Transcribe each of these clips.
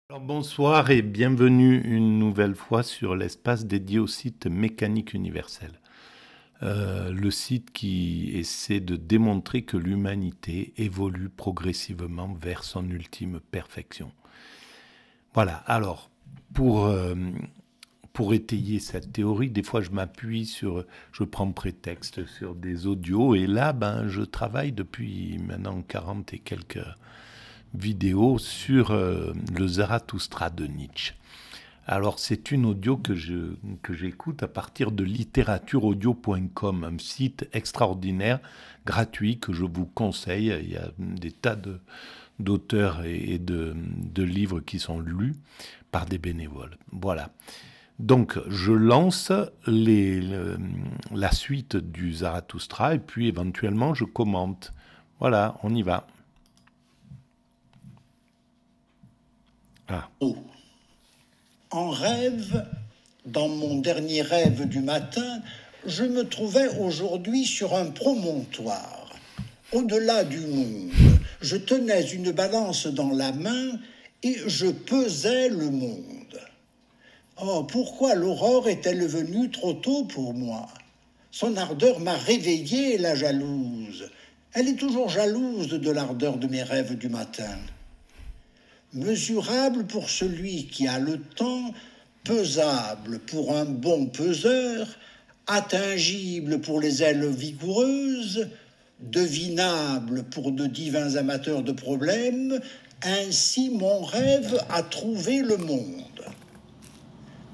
Alors bonsoir et bienvenue une nouvelle fois sur l'espace dédié au site Mécanique Universelle. Le site qui essaie de démontrer que l'humanité évolue progressivement vers son ultime perfection. Voilà, alors pour étayer cette théorie, des fois je prends prétexte sur des audios et là je travaille depuis maintenant 40 et quelques vidéo sur le Zarathustra de Nietzsche. Alors c'est une audio que j'écoute à partir de littératureaudio.com, un site extraordinaire, gratuit, que je vous conseille. Il y a des tas d'auteurs et de livres qui sont lus par des bénévoles. Voilà. Donc je lance la suite du Zarathustra et puis éventuellement je commente. Voilà, on y va. Ah. En rêve, dans mon dernier rêve du matin, je me trouvais aujourd'hui sur un promontoire. Au-delà du monde, je tenais une balance dans la main et je pesais le monde. Oh, pourquoi l'aurore est-elle venue trop tôt pour moi? Son ardeur m'a réveillée, la jalouse. Elle est toujours jalouse de l'ardeur de mes rêves du matin. Mesurable pour celui qui a le temps, pesable pour un bon peseur, attingible pour les ailes vigoureuses, devinable pour de divins amateurs de problèmes, ainsi mon rêve a trouvé le monde.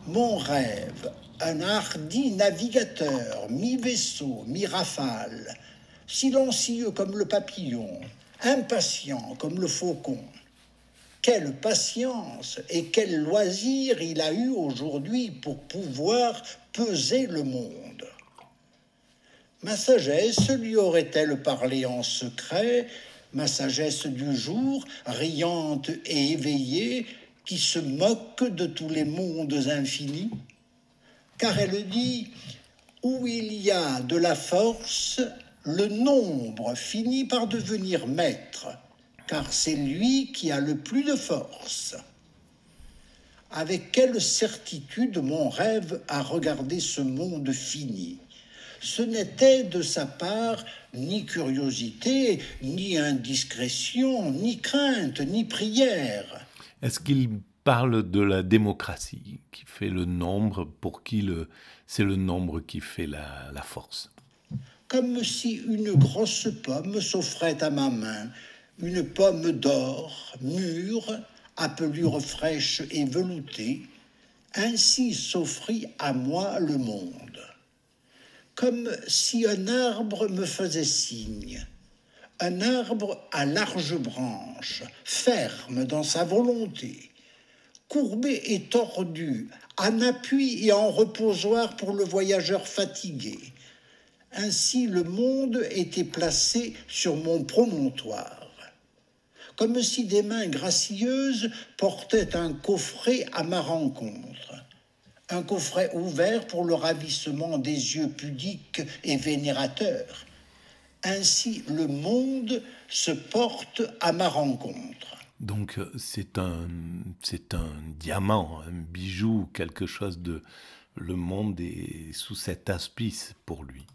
Mon rêve, un hardi navigateur, mi-vaisseau, mi-rafale, silencieux comme le papillon, impatient comme le faucon. Quelle patience et quel loisir il a eu aujourd'hui pour pouvoir peser le monde. Ma sagesse lui aurait-elle parlé en secret, ma sagesse du jour, riante et éveillée, qui se moque de tous les mondes infinis? Car elle dit, où il y a de la force, le nombre finit par devenir maître, car c'est lui qui a le plus de force. Avec quelle certitude mon rêve a regardé ce monde fini. Ce n'était de sa part ni curiosité, ni indiscrétion, ni crainte, ni prière. Est-ce qu'il parle de la démocratie, qui fait le nombre, pour qui c'est le nombre qui fait la force? Comme si une grosse pomme s'offrait à ma main, une pomme d'or, mûre, à pelure fraîche et veloutée, ainsi s'offrit à moi le monde. Comme si un arbre me faisait signe, un arbre à larges branches, ferme dans sa volonté, courbé et tordu, en appui et en reposoir pour le voyageur fatigué. Ainsi le monde était placé sur mon promontoire, comme si des mains gracieuses portaient un coffret à ma rencontre, un coffret ouvert pour le ravissement des yeux pudiques et vénérateurs. Ainsi le monde se porte à ma rencontre. Donc c'est un diamant, un bijou, quelque chose de... Le monde est sous cet aspice pour lui,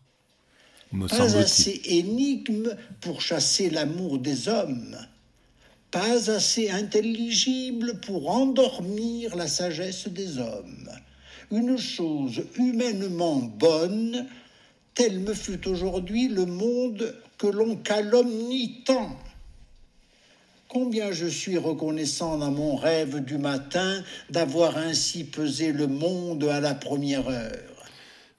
me Pas semble-t-il. assez énigme pour chasser l'amour des hommes, pas assez intelligible pour endormir la sagesse des hommes. Une chose humainement bonne, tel me fut aujourd'hui le monde que l'on calomnie tant. Combien je suis reconnaissant dans mon rêve du matin d'avoir ainsi pesé le monde à la première heure.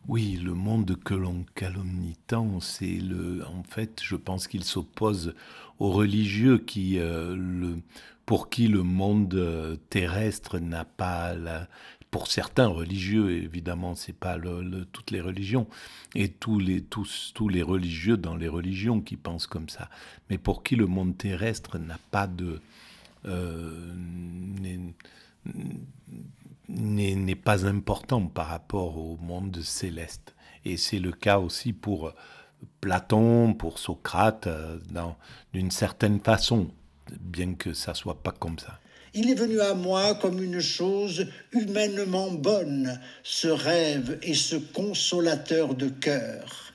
Oui, le monde que l'on calomnie tant, en fait, je pense qu'il s'oppose aux religieux pour qui le monde terrestre n'a pas pour certains religieux, évidemment, c'est pas toutes les religions et tous les religieux dans les religions qui pensent comme ça, mais pour qui le monde terrestre n'a pas n'est pas important par rapport au monde céleste. Et c'est le cas aussi pour Platon, pour Socrate, d'une certaine façon, bien que ça soit pas comme ça. Il est venu à moi comme une chose humainement bonne, ce rêve et ce consolateur de cœur.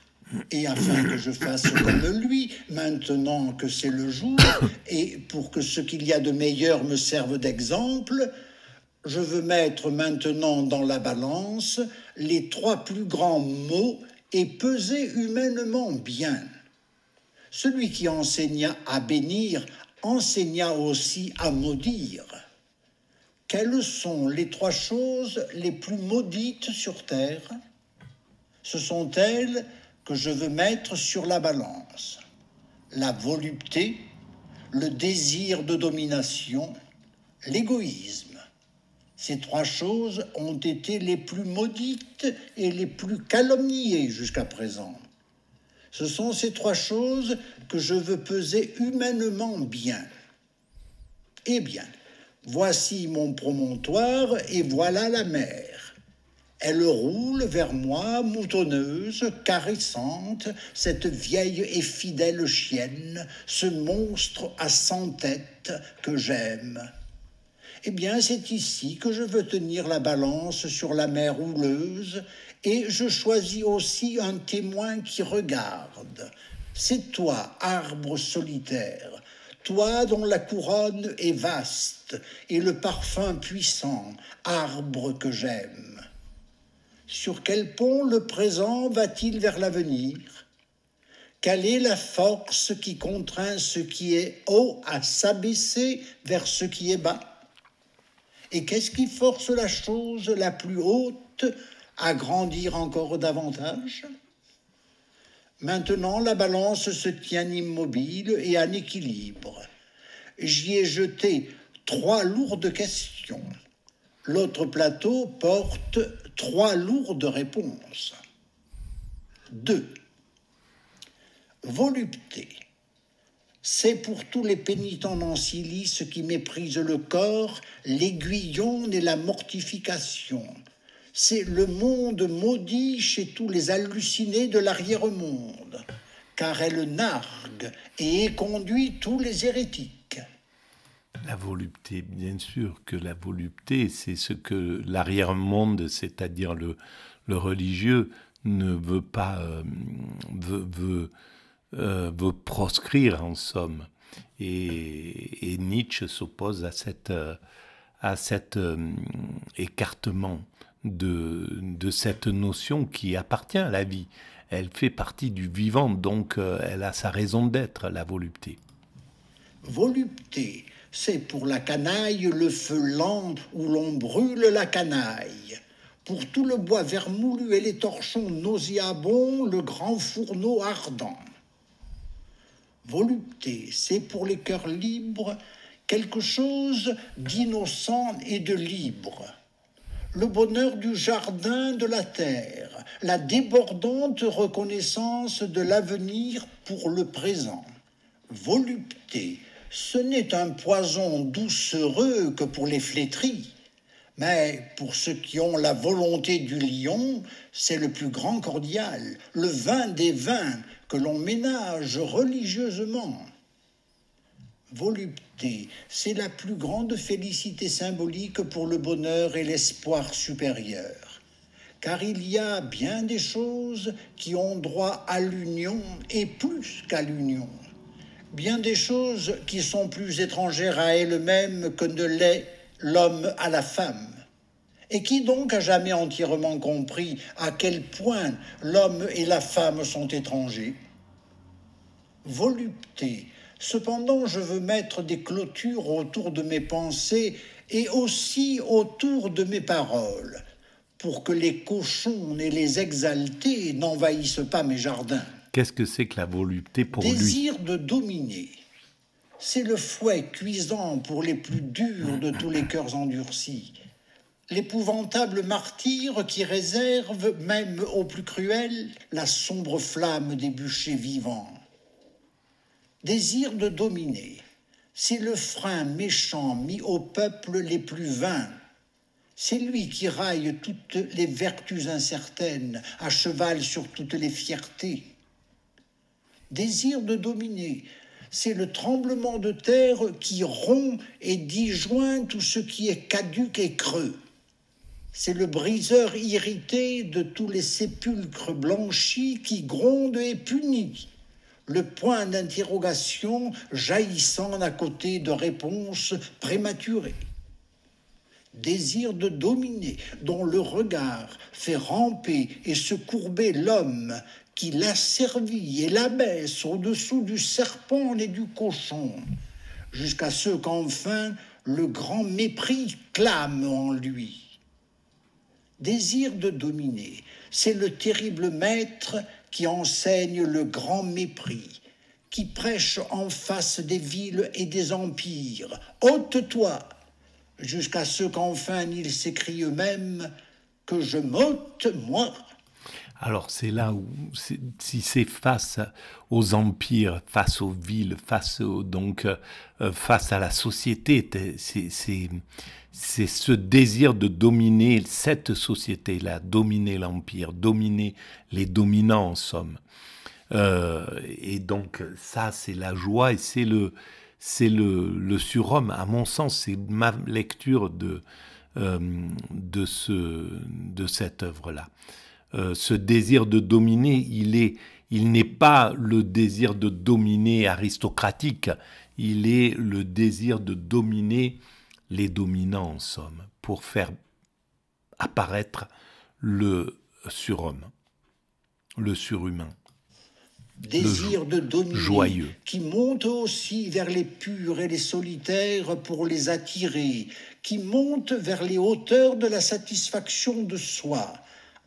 Et afin que je fasse comme lui, maintenant que c'est le jour, et pour que ce qu'il y a de meilleur me serve d'exemple, je veux mettre maintenant dans la balance les 3 plus grands maux et peser humainement bien. Celui qui enseigna à bénir enseigna aussi à maudire. Quelles sont les 3 choses les plus maudites sur terre? Ce sont elles que je veux mettre sur la balance. La volupté, le désir de domination, l'égoïsme. Ces 3 choses ont été les plus maudites et les plus calomniées jusqu'à présent. Ce sont ces 3 choses que je veux peser humainement bien. Eh bien, voici mon promontoire et voilà la mer. Elle roule vers moi, moutonneuse, caressante, cette vieille et fidèle chienne, ce monstre à 100 têtes que j'aime. Eh bien, c'est ici que je veux tenir la balance sur la mer houleuse, et je choisis aussi un témoin qui regarde. C'est toi, arbre solitaire, toi dont la couronne est vaste et le parfum puissant, arbre que j'aime. Sur quel pont le présent va-t-il vers l'avenir? Quelle est la force qui contraint ce qui est haut à s'abaisser vers ce qui est bas? Et qu'est-ce qui force la chose la plus haute à grandir encore davantage? Maintenant, la balance se tient immobile et en équilibre. J'y ai jeté 3 lourdes questions. L'autre plateau porte 3 lourdes réponses. 2. Volupté. C'est pour tous les pénitents dans silice qui méprisent le corps, l'aiguillon et la mortification. C'est le monde maudit chez tous les hallucinés de l'arrière-monde, car elle nargue et éconduit tous les hérétiques. La volupté, bien sûr que la volupté, c'est ce que l'arrière-monde, c'est-à-dire le religieux, ne veut pas, veut proscrire en somme. Et Nietzsche s'oppose à cet écartement de cette notion qui appartient à la vie. Elle fait partie du vivant, donc elle a sa raison d'être, la volupté. Volupté, c'est pour la canaille le feu lent où l'on brûle la canaille. Pour tout le bois vermoulu et les torchons nauséabonds, le grand fourneau ardent. Volupté, c'est pour les cœurs libres quelque chose d'innocent et de libre. Le bonheur du jardin de la terre, la débordante reconnaissance de l'avenir pour le présent. Volupté, ce n'est un poison doucereux que pour les flétris, mais pour ceux qui ont la volonté du lion, c'est le plus grand cordial, le vin des vins que l'on ménage religieusement. Volupté, c'est la plus grande félicité symbolique pour le bonheur et l'espoir supérieur. Car il y a bien des choses qui ont droit à l'union et plus qu'à l'union. Bien des choses qui sont plus étrangères à elles-mêmes que ne l'est l'homme à la femme. Et qui donc a jamais entièrement compris à quel point l'homme et la femme sont étrangers? Volupté. Cependant, je veux mettre des clôtures autour de mes pensées et aussi autour de mes paroles, pour que les cochons et les exaltés n'envahissent pas mes jardins. Qu'est-ce que c'est que la volupté pour lui? Désir de dominer. C'est le fouet cuisant pour les plus durs de tous les cœurs endurcis. L'épouvantable martyre qui réserve, même aux plus cruels, la sombre flamme des bûchers vivants. Désir de dominer, c'est le frein méchant mis aux peuples les plus vains. C'est lui qui raille toutes les vertus incertaines, à cheval sur toutes les fiertés. Désir de dominer, c'est le tremblement de terre qui rompt et disjoint tout ce qui est caduc et creux. C'est le briseur irrité de tous les sépulcres blanchis qui gronde et punit, le point d'interrogation jaillissant à côté de réponses prématurées. Désir de dominer, dont le regard fait ramper et se courber l'homme qui l'asservit et l'abaisse au-dessous du serpent et du cochon, jusqu'à ce qu'enfin le grand mépris clame en lui. Désir de dominer, c'est le terrible maître qui enseigne le grand mépris, qui prêche en face des villes et des empires. Ôte-toi, jusqu'à ce qu'enfin ils s'écrient eux-mêmes que je m'ôte, moi. Alors c'est là où, si c'est face aux empires, face aux villes, face à la société, c'est ce désir de dominer cette société-là, dominer l'empire, dominer les dominants en somme. Et donc ça c'est la joie et c'est le surhomme. À mon sens, c'est ma lecture de cette œuvre-là. Ce désir de dominer, il n'est pas le désir de dominer aristocratique, il est le désir de dominer les dominants en somme, pour faire apparaître le surhomme, le surhumain. Désir de dominer, joyeux, qui monte aussi vers les purs et les solitaires pour les attirer, qui monte vers les hauteurs de la satisfaction de soi,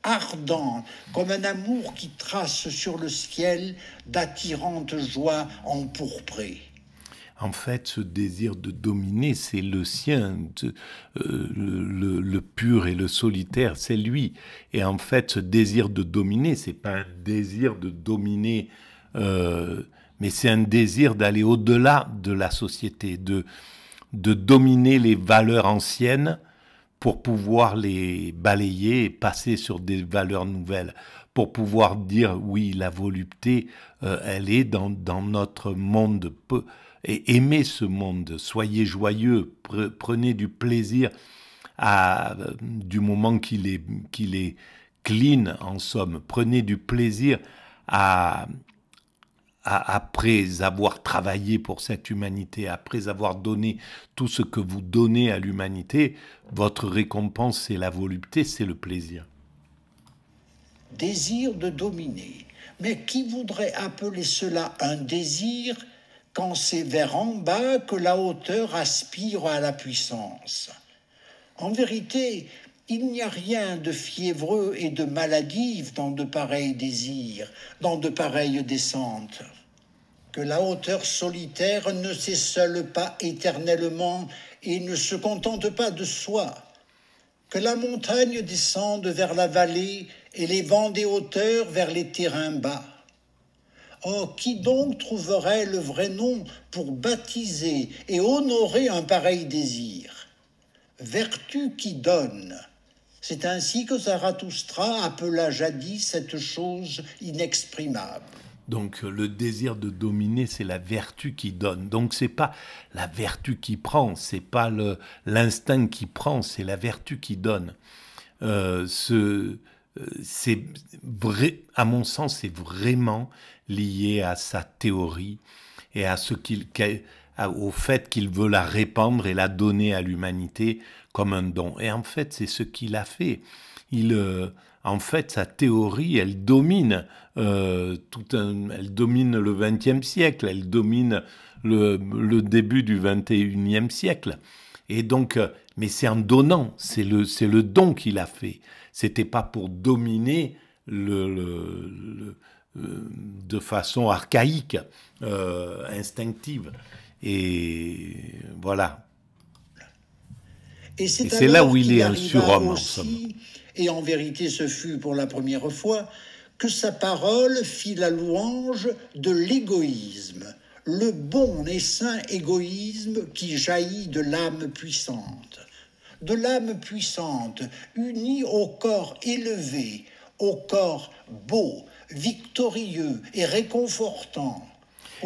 ardent comme un amour qui trace sur le ciel d'attirantes joies empourprées. En fait, ce désir de dominer, c'est le sien, le pur et le solitaire, c'est lui. Et en fait, ce désir de dominer, c'est pas un désir de dominer, mais c'est un désir d'aller au-delà de la société, de dominer les valeurs anciennes pour pouvoir les balayer et passer sur des valeurs nouvelles, pour pouvoir dire, oui, la volupté, elle est dans notre monde, et aimer ce monde, soyez joyeux, prenez du plaisir du moment qu'il est clean, en somme, prenez du plaisir après avoir travaillé pour cette humanité, après avoir donné tout ce que vous donnez à l'humanité, votre récompense, c'est la volupté, c'est le plaisir. Désir de dominer. Mais qui voudrait appeler cela un désir quand c'est vers en bas que la hauteur aspire à la puissance? En vérité, il n'y a rien de fiévreux et de maladif dans de pareils désirs, dans de pareilles descentes. Que la hauteur solitaire ne s'éceule pas éternellement et ne se contente pas de soi. Que la montagne descende vers la vallée et les vents des hauteurs vers les terrains bas. Oh, qui donc trouverait le vrai nom pour baptiser et honorer un pareil désir? Vertu qui donne. C'est ainsi que Zarathustra appela jadis cette chose inexprimable. Donc le désir de dominer, c'est la vertu qui donne. Donc c'est pas la vertu qui prend, c'est pas l'instinct qui prend, c'est la vertu qui donne. C'est vrai, à mon sens, c'est vraiment lié à sa théorie et à au fait qu'il veut la répandre et la donner à l'humanité comme un don. Et en fait, c'est ce qu'il a fait. En fait, sa théorie, elle domine elle domine le XXe siècle, elle domine le début du XXIe siècle. Et donc, mais c'est en donnant, c'est le don qu'il a fait. C'était pas pour dominer de façon archaïque, instinctive. Et voilà. Et c'est là où il est un surhomme, en somme. Et en vérité, ce fut pour la première fois que sa parole fit la louange de l'égoïsme, le bon et saint égoïsme qui jaillit de l'âme puissante. De l'âme puissante, unie au corps élevé, au corps beau, victorieux et réconfortant.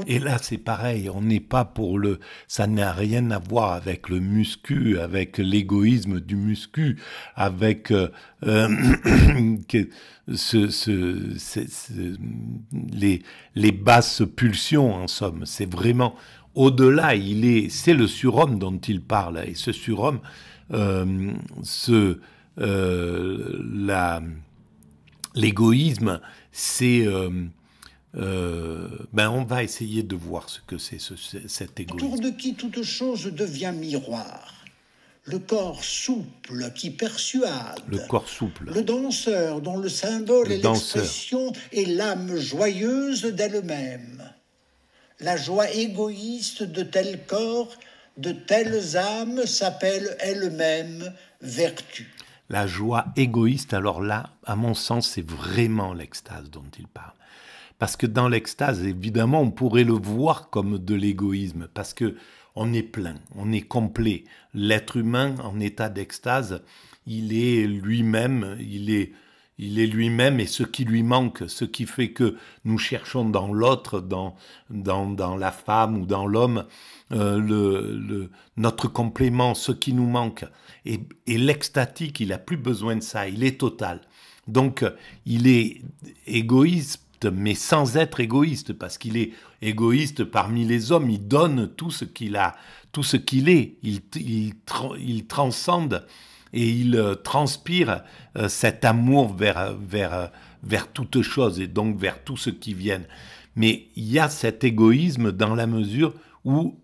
Et là, c'est pareil, on n'est pas pour le... Ça n'a rien à voir avec le muscu, avec l'égoïsme du muscu, avec que les basses pulsions, en somme. C'est vraiment au-delà, c'est le surhomme dont il parle. Et ce surhomme, euh, ce, l'égoïsme, c'est... on va essayer de voir ce que c'est cet égoïsme. Autour de qui toute chose devient miroir. Le corps souple qui persuade. Le corps souple. Le danseur dont le symbole et l'expression est l'âme joyeuse d'elle-même. La joie égoïste de tel corps, de telles âmes s'appelle elle-même vertu. La joie égoïste, alors là, à mon sens, c'est vraiment l'extase dont il parle. Parce que dans l'extase, évidemment, on pourrait le voir comme de l'égoïsme, parce que on est plein, on est complet. L'être humain en état d'extase, il est lui-même, il est lui-même et ce qui lui manque, ce qui fait que nous cherchons dans l'autre, dans la femme ou dans l'homme, notre complément, ce qui nous manque. Et l'extatique, il n'a plus besoin de ça, il est total. Donc, il est égoïste, mais sans être égoïste, parce qu'il est égoïste parmi les hommes, il donne tout ce qu'il a, tout ce qu'il est, il transcende et il transpire cet amour vers toute chose et donc vers tout ce qui vient. Mais il y a cet égoïsme dans la mesure où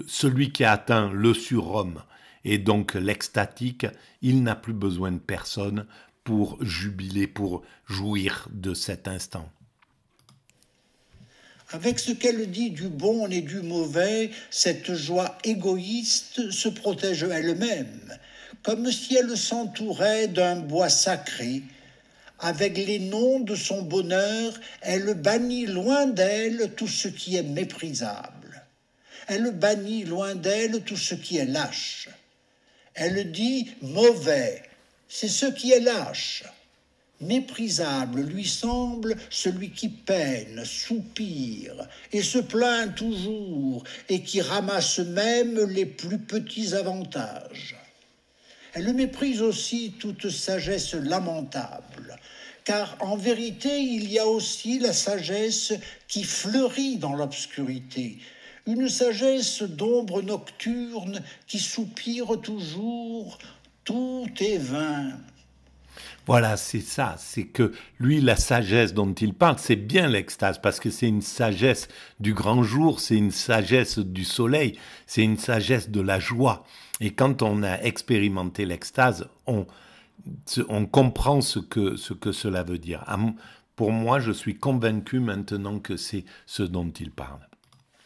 celui qui a atteint le surhomme et donc l'extatique, il n'a plus besoin de personne pour jubiler, pour jouir de cet instant. Avec ce qu'elle dit du bon et du mauvais, cette joie égoïste se protège elle-même, comme si elle s'entourait d'un bois sacré. Avec les noms de son bonheur, elle bannit loin d'elle tout ce qui est méprisable. Elle bannit loin d'elle tout ce qui est lâche. Elle dit mauvais, c'est ce qui est lâche. Méprisable lui semble celui qui peine, soupire et se plaint toujours et qui ramasse même les plus petits avantages. Elle méprise aussi toute sagesse lamentable, car en vérité il y a aussi la sagesse qui fleurit dans l'obscurité, une sagesse d'ombre nocturne qui soupire toujours « tout est vain ». Voilà, c'est ça, c'est que lui, la sagesse dont il parle, c'est bien l'extase, parce que c'est une sagesse du grand jour, c'est une sagesse du soleil, c'est une sagesse de la joie. Et quand on a expérimenté l'extase, on comprend ce que cela veut dire. Pour moi, je suis convaincu maintenant que c'est ce dont il parle.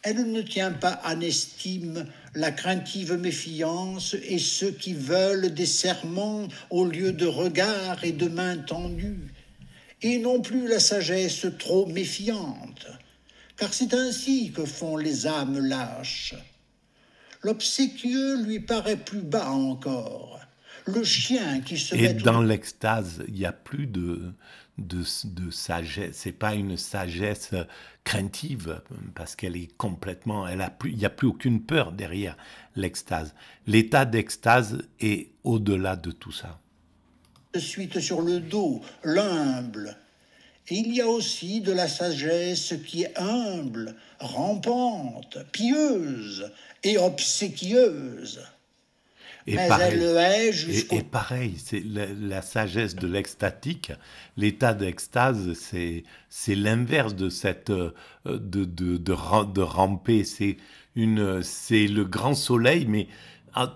Elle ne tient pas en estime la craintive méfiance et ceux qui veulent des serments au lieu de regards et de mains tendues, et non plus la sagesse trop méfiante, car c'est ainsi que font les âmes lâches. L'obséquieux lui paraît plus bas encore, le chien qui se met... Et dans l'extase, il n'y a plus de sagesse, c'est pas une sagesse craintive parce qu'elle est complètement, il n'y a plus aucune peur derrière l'extase. L'état d'extase est au-delà de tout ça. De suite sur le dos, l'humble. Et il y a aussi de la sagesse qui est humble, rampante, pieuse et obséquieuse. Mais pareil, elle le est jusqu'au... Et pareil, c'est la sagesse de l'extatique, l'état d'extase, c'est l'inverse de cette de ramper. C'est le grand soleil, mais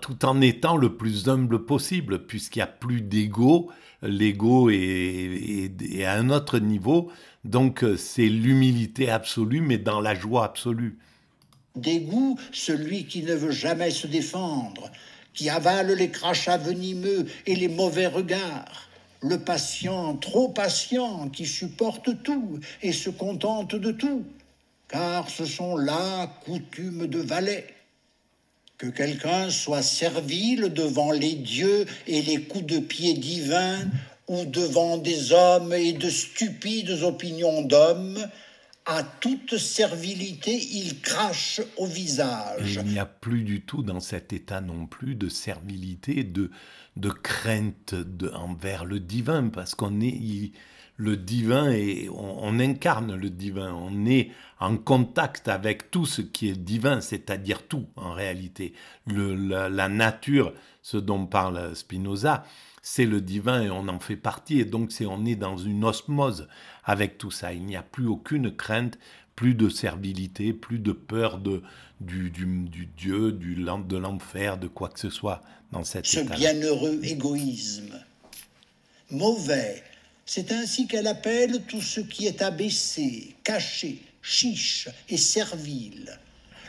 tout en étant le plus humble possible, puisqu'il n'y a plus d'ego. L'ego est à un autre niveau, donc c'est l'humilité absolue, mais dans la joie absolue. Dégoût, celui qui ne veut jamais se défendre, qui avale les crachats venimeux et les mauvais regards, le patient, trop patient, qui supporte tout et se contente de tout, car ce sont là coutumes de valet. Que quelqu'un soit servile devant les dieux et les coups de pied divins, où devant des hommes et de stupides opinions d'hommes, à toute servilité, il crache au visage. Et il n'y a plus du tout dans cet état non plus de servilité, de crainte envers le divin, parce qu'on est le divin et on incarne le divin, on est en contact avec tout ce qui est divin, c'est-à-dire tout en réalité. La nature, ce dont parle Spinoza, c'est le divin et on en fait partie, et donc on est dans une osmose avec tout ça. Il n'y a plus aucune crainte, plus de servilité, plus de peur du Dieu, de l'enfer, de quoi que ce soit dans cet état. Ce bienheureux égoïsme. Mauvais, c'est ainsi qu'elle appelle tout ce qui est abaissé, caché, chiche et servile.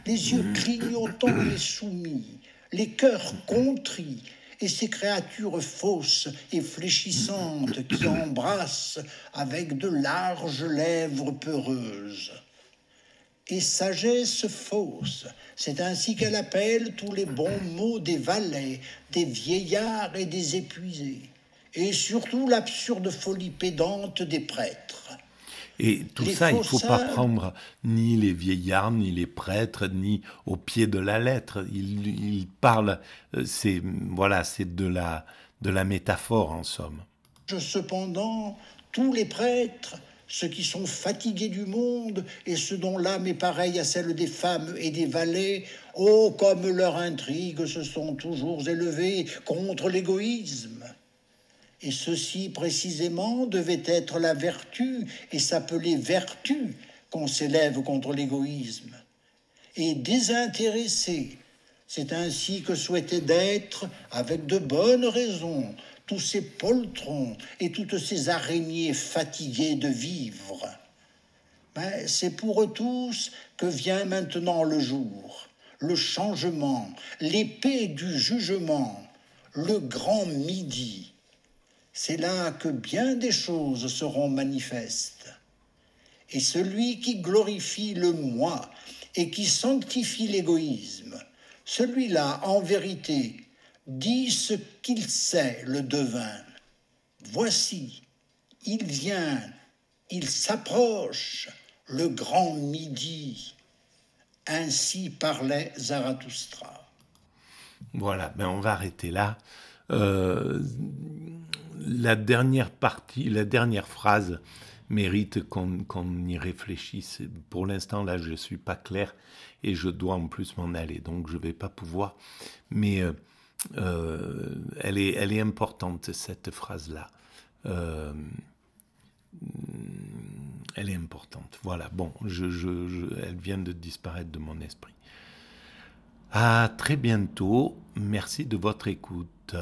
Les yeux clignotants et soumis, les cœurs contrits, et ces créatures fausses et fléchissantes qui embrassent avec de larges lèvres peureuses. Et sagesse fausse, c'est ainsi qu'elle appelle tous les bons mots des valets, des vieillards et des épuisés, et surtout l'absurde folie pédante des prêtres. Et tout ça, il ne faut pas prendre ni les vieillards, ni les prêtres, ni au pied de la lettre. Il parle, c'est de la métaphore en somme. Cependant, tous les prêtres, ceux qui sont fatigués du monde et ceux dont l'âme est pareille à celle des femmes et des valets, oh, comme leurs intrigues se sont toujours élevées contre l'égoïsme. Et ceci précisément devait être la vertu et s'appeler vertu qu'on s'élève contre l'égoïsme. Et désintéressé, c'est ainsi que souhaitaient d'être, avec de bonnes raisons, tous ces poltrons et toutes ces araignées fatiguées de vivre. Mais c'est pour eux tous que vient maintenant le jour, le changement, l'épée du jugement, le grand midi. C'est là que bien des choses seront manifestes. Et celui qui glorifie le moi et qui sanctifie l'égoïsme, celui-là, en vérité, dit ce qu'il sait, le devin. Voici, il vient, il s'approche, le grand midi. Ainsi parlait Zarathustra. Voilà, on va arrêter là. La dernière partie, la dernière phrase mérite qu'on y réfléchisse. Pour l'instant, là, je ne suis pas clair et je dois en plus m'en aller, donc je ne vais pas pouvoir. Mais elle est importante, cette phrase-là. Elle est importante. Voilà, bon, elle vient de disparaître de mon esprit. À très bientôt. Merci de votre écoute.